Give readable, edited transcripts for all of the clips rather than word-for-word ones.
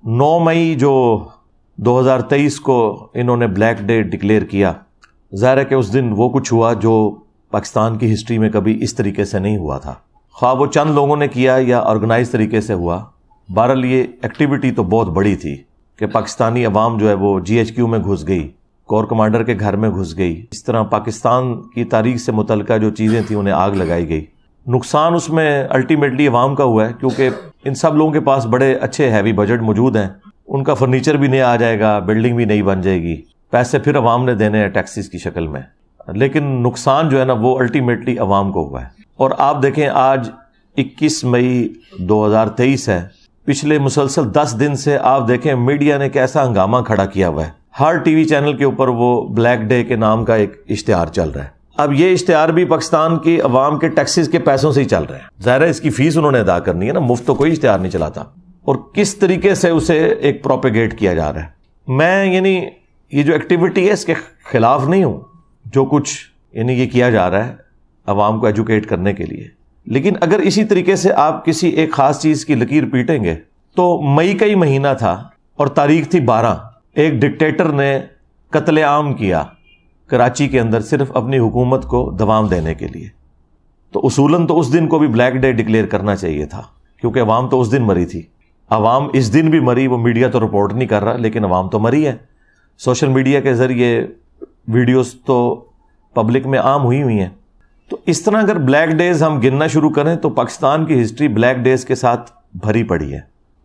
9 مئی جو 2023 کو انہوں نے بلیک ڈے ڈکلیئر کیا، ظاہر ہے کہ اس دن وہ کچھ ہوا جو پاکستان کی ہسٹری میں کبھی اس طریقے سے نہیں ہوا تھا، خواہ وہ چند لوگوں نے کیا یا آرگنائز طریقے سے ہوا۔ بہرحال یہ ایکٹیویٹی تو بہت بڑی تھی کہ پاکستانی عوام جو ہے وہ GHQ میں گھس گئی، کور کمانڈر کے گھر میں گھس گئی، اس طرح پاکستان کی تاریخ سے متعلقہ جو چیزیں تھیں انہیں آگ لگائی گئی۔ نقصان اس میں الٹیمیٹلی عوام کا ہوا ہے، کیونکہ ان سب لوگوں کے پاس بڑے اچھے ہیوی بجٹ موجود ہیں، ان کا فرنیچر بھی نیا آ جائے گا، بلڈنگ بھی نئی بن جائے گی، پیسے پھر عوام نے دینے ہیں ٹیکسز کی شکل میں، لیکن نقصان جو ہے نا وہ الٹیمیٹلی عوام کو ہوا ہے۔ اور آپ دیکھیں آج 21 مئی 2023 ہے، پچھلے مسلسل 10 دن سے آپ دیکھیں میڈیا نے کیسا ہنگامہ کھڑا کیا ہوا ہے، ہر ٹی وی چینل کے اوپر وہ بلیک ڈے کے نام کا ایک اشتہار چل رہا ہے۔ اب یہ اشتہار بھی پاکستان کی عوام کے ٹیکسز کے پیسوں سے ہی چل رہے ہیں، ظاہر ہے اس کی فیس انہوں نے ادا کرنی ہے نا، مفت تو کوئی اشتہار نہیں چلاتا، اور کس طریقے سے اسے ایک پروپیگیٹ کیا جا رہا ہے۔ میں یہ جو ایکٹیویٹی ہے اس کے خلاف نہیں ہوں، جو کچھ یہ کیا جا رہا ہے عوام کو ایجوکیٹ کرنے کے لیے، لیکن اگر اسی طریقے سے آپ کسی ایک خاص چیز کی لکیر پیٹیں گے تو مئی کا ہی مہینہ تھا اور تاریخ تھی 12، ایک ڈکٹیٹر نے قتل عام کیا کراچی کے اندر صرف اپنی حکومت کو دوام دینے کے لیے، تو اصولاً تو اس دن کو بھی بلیک ڈے ڈکلیئر کرنا چاہیے تھا، کیونکہ عوام تو اس دن مری تھی۔ عوام اس دن بھی مری، وہ میڈیا تو رپورٹ نہیں کر رہا، لیکن عوام تو مری ہے، سوشل میڈیا کے ذریعے ویڈیوز تو پبلک میں عام ہوئی ہیں۔ تو اس طرح اگر بلیک ڈیز ہم گننا شروع کریں تو پاکستان کی ہسٹری بلیک ڈیز کے ساتھ بھری پڑی ہے۔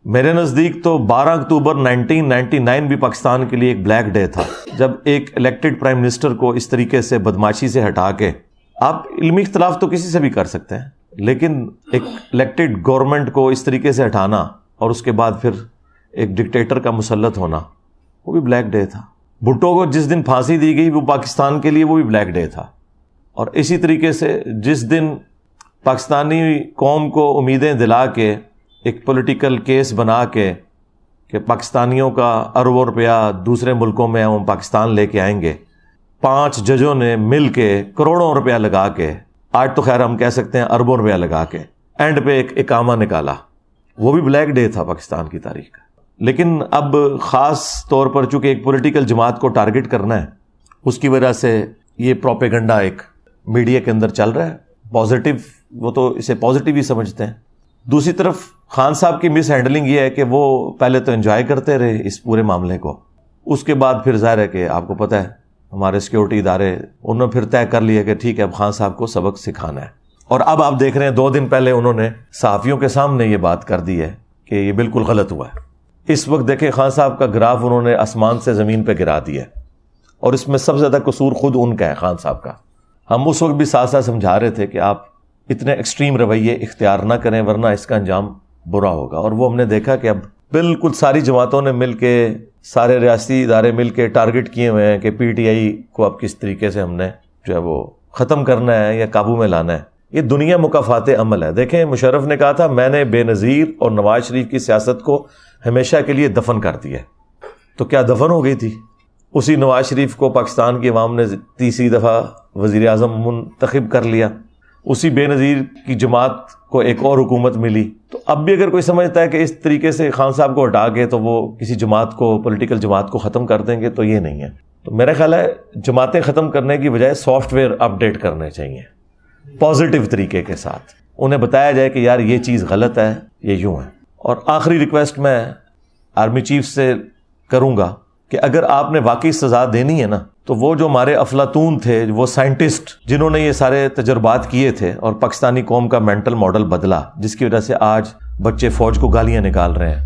میرے نزدیک تو 12 اکتوبر 1999 بھی پاکستان کے لیے ایک بلیک ڈے تھا، جب ایک الیکٹڈ پرائم منسٹر کو اس طریقے سے بدماشی سے ہٹا کے، آپ علمی اختلاف تو کسی سے بھی کر سکتے ہیں، لیکن ایک الیکٹڈ گورنمنٹ کو اس طریقے سے ہٹانا اور اس کے بعد پھر ایک ڈکٹیٹر کا مسلط ہونا، وہ بھی بلیک ڈے تھا۔ بھٹو کو جس دن پھانسی دی گئی وہ پاکستان کے لیے وہ بھی بلیک ڈے تھا، اور اسی طریقے سے جس دن پاکستانی قوم کو امیدیں دلا کے ایک پولیٹیکل کیس بنا کے کہ پاکستانیوں کا اربوں روپیہ دوسرے ملکوں میں ہم پاکستان لے کے آئیں گے، 5 ججوں نے مل کے کروڑوں روپیہ لگا کے، آج تو خیر ہم کہہ سکتے ہیں اربوں روپیہ لگا کے اینڈ پہ ایک اقامہ نکالا، وہ بھی بلیک ڈے تھا پاکستان کی تاریخ کا۔ لیکن اب خاص طور پر چونکہ ایک پولیٹیکل جماعت کو ٹارگٹ کرنا ہے، اس کی وجہ سے یہ پروپیگنڈا ایک میڈیا کے اندر چل رہا ہے، پازیٹیو، وہ تو اسے پازیٹیو ہی سمجھتے ہیں۔ دوسری طرف خان صاحب کی مس ہینڈلنگ یہ ہے کہ وہ پہلے تو انجوائے کرتے رہے اس پورے معاملے کو، اس کے بعد پھر ظاہر ہے کہ آپ کو پتہ ہے ہمارے سیکیورٹی ادارے انہوں نے پھر طے کر لیا کہ ٹھیک ہے اب خان صاحب کو سبق سکھانا ہے، اور اب آپ دیکھ رہے ہیں 2 دن پہلے انہوں نے صحافیوں کے سامنے یہ بات کر دی ہے کہ یہ بالکل غلط ہوا ہے۔ اس وقت دیکھیں خان صاحب کا گراف انہوں نے آسمان سے زمین پہ گرا دیا ہے، اور اس میں سب سے زیادہ قصور خود ان کا ہے، خان صاحب کا۔ ہم اس وقت بھی ساتھ ساتھ سمجھا رہے تھے کہ آپ اتنے ایکسٹریم رویے اختیار نہ کریں ورنہ اس کا انجام برا ہوگا، اور وہ ہم نے دیکھا کہ اب بالکل ساری جماعتوں نے مل کے، سارے ریاستی ادارے مل کے ٹارگٹ کیے ہوئے ہیں کہ PTI کو اب کس طریقے سے ہم نے جو ہے وہ ختم کرنا ہے یا قابو میں لانا ہے۔ یہ دنیا مکافات عمل ہے۔ دیکھیں مشرف نے کہا تھا میں نے بے نظیر اور نواز شریف کی سیاست کو ہمیشہ کے لیے دفن کر دیا، تو کیا دفن ہو گئی تھی؟ اسی نواز شریف کو پاکستان کی عوام نے 30 دفعہ وزیر اعظم منتخب کر لیا، اسی بے نظیر کی جماعت کو ایک اور حکومت ملی۔ تو اب بھی اگر کوئی سمجھتا ہے کہ اس طریقے سے خان صاحب کو ہٹا کے تو وہ کسی جماعت کو، پولیٹیکل جماعت کو ختم کر دیں گے، تو یہ نہیں ہے۔ تو میرا خیال ہے جماعتیں ختم کرنے کی بجائے سافٹ ویئر اپڈیٹ کرنے چاہیے پازیٹیو طریقے کے ساتھ، انہیں بتایا جائے کہ یار یہ چیز غلط ہے، یہ یوں ہے۔ اور آخری ریکویسٹ میں آرمی چیف سے کروں گا کہ اگر آپ نے واقعی سزا دینی ہے نا، تو وہ جو ہمارے افلاطون تھے، وہ سائنٹسٹ جنہوں نے یہ سارے تجربات کیے تھے اور پاکستانی قوم کا مینٹل ماڈل بدلا، جس کی وجہ سے آج بچے فوج کو گالیاں نکال رہے ہیں،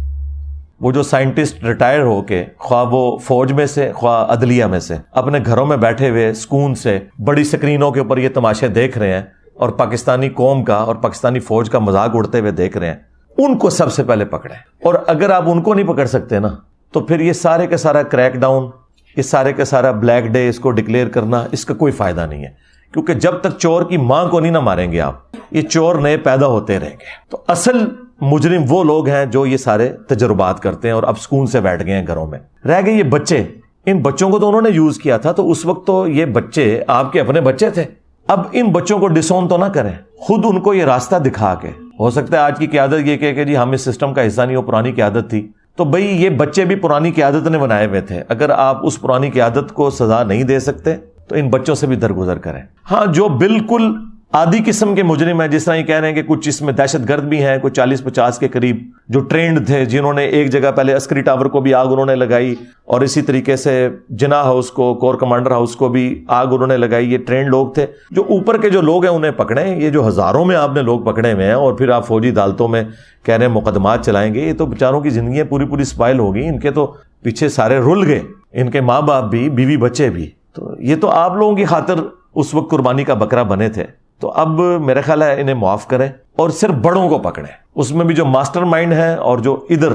وہ جو سائنٹسٹ ریٹائر ہو کے، خواہ وہ فوج میں سے خواہ عدلیہ میں سے، اپنے گھروں میں بیٹھے ہوئے سکون سے بڑی سکرینوں کے اوپر یہ تماشے دیکھ رہے ہیں اور پاکستانی قوم کا اور پاکستانی فوج کا مذاق اڑتے ہوئے دیکھ رہے ہیں، ان کو سب سے پہلے پکڑیں۔ اور اگر آپ ان کو نہیں پکڑ سکتے نا، تو پھر یہ سارے کا سارا کریک ڈاؤن، یہ سارے کا سارا بلیک ڈے اس کو ڈکلیئر کرنا، اس کا کوئی فائدہ نہیں ہے، کیونکہ جب تک چور کی ماں کو نہیں نہ ماریں گے آپ، یہ چور نئے پیدا ہوتے رہیں گے۔ تو اصل مجرم وہ لوگ ہیں جو یہ سارے تجربات کرتے ہیں اور اب سکون سے بیٹھ گئے ہیں گھروں میں۔ رہ گئے یہ بچے، ان بچوں کو تو انہوں نے یوز کیا تھا، تو اس وقت تو یہ بچے آپ کے اپنے بچے تھے۔ اب ان بچوں کو ڈسون تو نہ کریں، خود ان کو یہ راستہ دکھا کے۔ ہو سکتا ہے آج کی قیادت یہ کہے کہ جی ہم اس سسٹم کا حصہ نہیں، وہ پرانی قیادت تھی، تو بھئی یہ بچے بھی پرانی قیادت نے بنائے ہوئے تھے، اگر آپ اس پرانی قیادت کو سزا نہیں دے سکتے تو ان بچوں سے بھی درگزر کریں۔ ہاں جو بالکل آدھی قسم کے مجرم ہیں، جس طرح یہ کہہ رہے ہیں کہ کچھ اس میں دہشت گرد بھی ہیں، کچھ 40-50 کے قریب جو ٹرینڈ تھے، جنہوں نے ایک جگہ پہلے عسکری ٹاور کو بھی آگ انہوں نے لگائی، اور اسی طریقے سے جناح ہاؤس کو، کور کمانڈر ہاؤس کو بھی آگ انہوں نے لگائی، یہ ٹرینڈ لوگ تھے۔ جو اوپر کے جو لوگ ہیں انہیں پکڑیں، یہ جو ہزاروں میں آپ نے لوگ پکڑے ہوئے ہیں اور پھر آپ فوجی عدالتوں میں کہہ رہے ہیں مقدمات چلائیں گے، یہ تو بیچاروں کی زندگیاں پوری اسپائل ہو گئی، ان کے تو پیچھے سارے رل گئے، ان کے ماں باپ بھی، بیوی بچے بھی۔ تو یہ تو آپ لوگوں کی خاطر اس وقت قربانی کا بکرا بنے تھے، تو اب میرا خیال ہے انہیں معاف کریں اور صرف بڑوں کو پکڑیں، اس میں بھی جو ماسٹر مائنڈ ہیں اور جو ادھر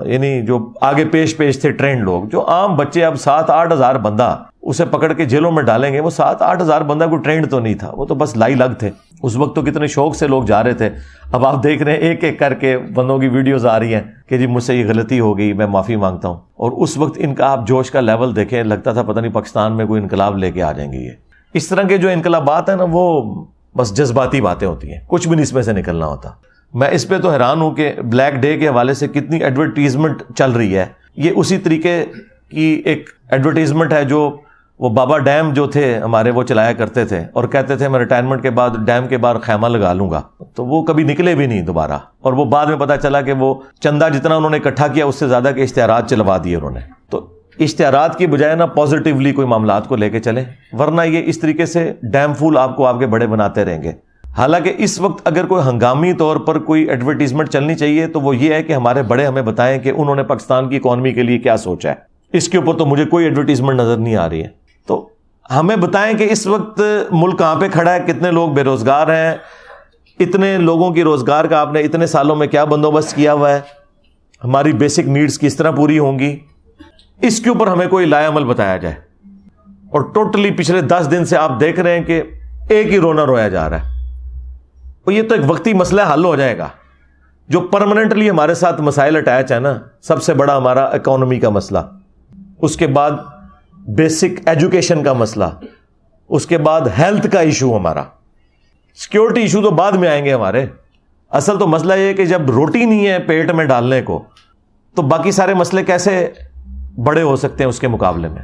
یعنی جو آگے پیش تھے ٹرینڈ لوگ، جو عام بچے اب 7-8 ہزار بندہ اسے پکڑ کے جیلوں میں ڈالیں گے، وہ 7-8 ہزار بندہ کوئی ٹرینڈ تو نہیں تھا، وہ تو بس لائی لگ تھے۔ اس وقت تو کتنے شوق سے لوگ جا رہے تھے، اب آپ دیکھ رہے ہیں ایک ایک کر کے بندوں کی ویڈیوز آ رہی ہیں کہ جی مجھ سے یہ غلطی ہو گئی، میں معافی مانگتا ہوں۔ اور اس وقت ان کا آپ جوش کا لیول دیکھیں، لگتا تھا پتہ نہیں پاکستان میں کوئی انقلاب لے کے آ جائیں گے یہ۔ اس طرح کے جو انقلابات ہیں نا، وہ بس جذباتی باتیں ہوتی ہیں، کچھ بھی نہیں اس میں سے نکلنا ہوتا۔ میں اس پہ تو حیران ہوں کہ بلیک ڈے کے حوالے سے کتنی ایڈورٹیزمنٹ چل رہی ہے۔ یہ اسی طریقے کی ایک ایڈورٹیزمنٹ ہے جو وہ بابا ڈیم جو تھے ہمارے، وہ چلایا کرتے تھے اور کہتے تھے میں ریٹائرمنٹ کے بعد ڈیم کے باہر خیمہ لگا لوں گا، تو وہ کبھی نکلے بھی نہیں دوبارہ، اور وہ بعد میں پتا چلا کہ وہ چندہ جتنا انہوں نے اکٹھا کیا اس سے زیادہ کے اشتہارات چلوا دیے انہوں نے۔ تو اشتہارات کی بجائے نا پازیٹیولی کوئی معاملات کو لے کے چلیں، ورنہ یہ اس طریقے سے ڈیم فول آپ کو آپ کے بڑے بناتے رہیں گے۔ حالانکہ اس وقت اگر کوئی ہنگامی طور پر کوئی ایڈورٹیزمنٹ چلنی چاہیے تو وہ یہ ہے کہ ہمارے بڑے ہمیں بتائیں کہ انہوں نے پاکستان کی اکانومی کے لیے کیا سوچا ہے۔ اس کے اوپر تو مجھے کوئی ایڈورٹیزمنٹ نظر نہیں آ رہی ہے۔ تو ہمیں بتائیں کہ اس وقت ملک کہاں پہ کھڑا ہے، کتنے لوگ بے روزگار ہیں، اتنے لوگوں کی روزگار کا آپ نے اتنے سالوں میں کیا بندوبست کیا ہوا ہے، ہماری بیسک نیڈز کس طرح پوری ہوں گی، اس کے اوپر ہمیں کوئی لائے عمل بتایا جائے۔ اور ٹوٹلی پچھلے 10 دن سے آپ دیکھ رہے ہیں کہ ایک ہی رونا رویا جا رہا ہے، اور یہ تو ایک وقتی مسئلہ حل ہو جائے گا۔ جو پرماننٹلی ہمارے ساتھ مسائل اٹیچ ہے نا، سب سے بڑا ہمارا اکانومی کا مسئلہ، اس کے بعد بیسک ایجوکیشن کا مسئلہ، اس کے بعد ہیلتھ کا ایشو، ہمارا سیکیورٹی ایشو تو بعد میں آئیں گے ہمارے۔ اصل تو مسئلہ یہ ہے کہ جب روٹی نہیں ہے پیٹ میں ڈالنے کو تو باقی سارے مسئلے کیسے بڑے ہو سکتے ہیں اس کے مقابلے میں۔